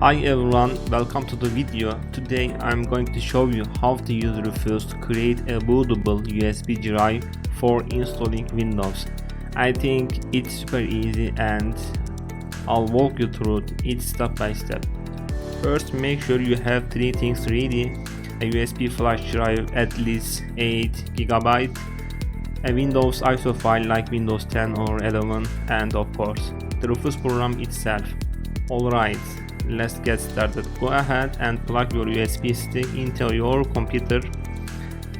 Hi everyone, welcome to the video. Today I'm going to show you how to use Rufus to create a bootable USB drive for installing Windows. I think it's super easy and I'll walk you through it step by step. First, make sure you have three things ready: a USB flash drive at least 8 GB, a Windows ISO file like Windows 10 or 11, and of course the Rufus program itself. Alright, let's get started. Go ahead and plug your USB stick into your computer,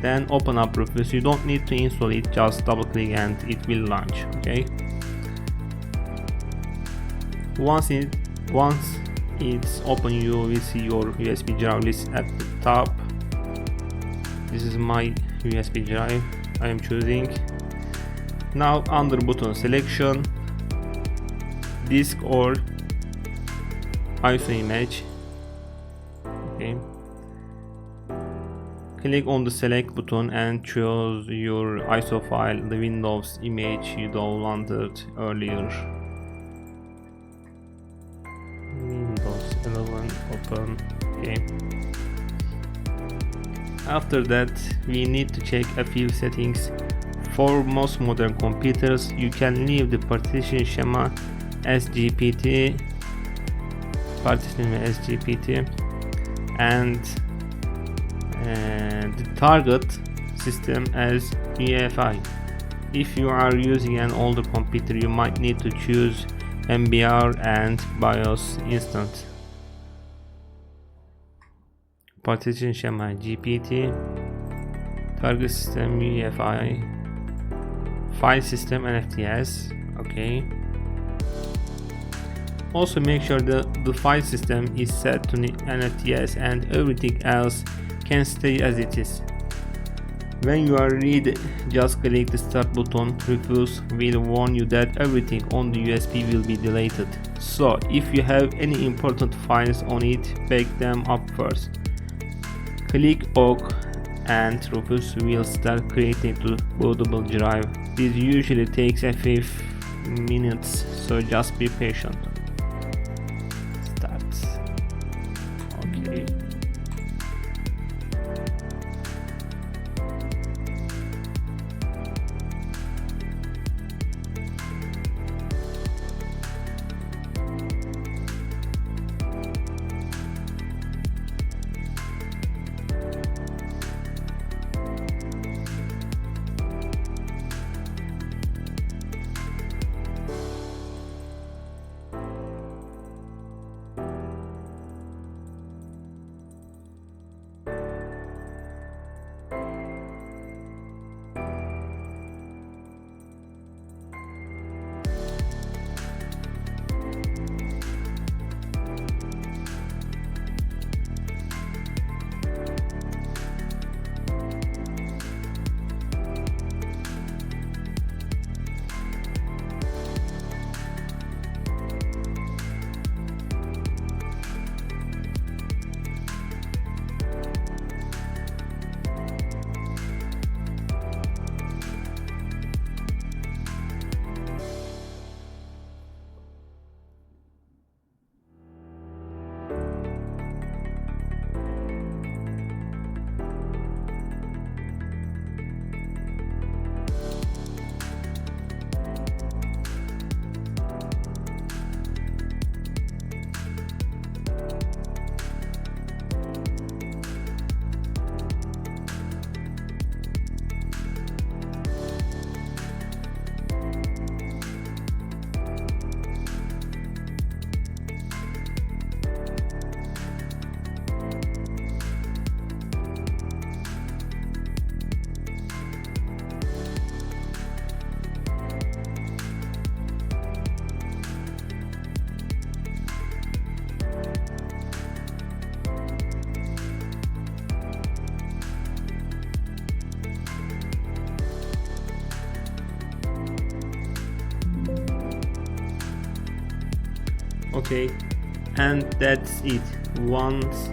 then open up Rufus. You don't need to install it, just double click and it will launch. Okay, once it's open, you will see your USB drive list at the top. This is my USB drive I am choosing. Now under button selection, disk or ISO image. Okay, click on the select button and choose your ISO file, the Windows image you downloaded earlier. Windows 11 open. Okay, after that we need to check a few settings. For most modern computers you can leave the partition schema SGPT and the target system as UEFI. If you are using an older computer, you might need to choose MBR and BIOS instant. Partition schema GPT, target system UEFI, file system NFTS. Okay, also make sure the file system is set to NFTS and everything else can stay as it is. When you are ready, just click the start button. Rufus will warn you that everything on the USB will be deleted, so if you have any important files on it, back them up first. Click OK and Rufus will start creating the bootable drive. This usually takes a few minutes, so just be patient. Start. Okay. Okay, and that's it. Once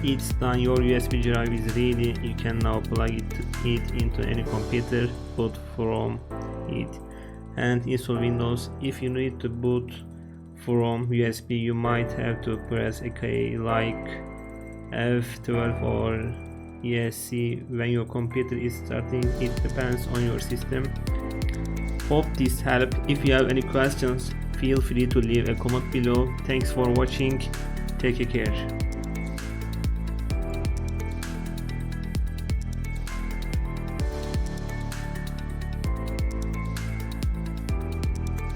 it's done, your USB drive is ready. You can now plug it into any computer, boot from it, and install Windows. If you need to boot from USB, you might have to press a key like F12 or ESC when your computer is starting. It depends on your system. Hope this helped. If you have any questions, feel free to leave a comment below. Thanks for watching. Take care.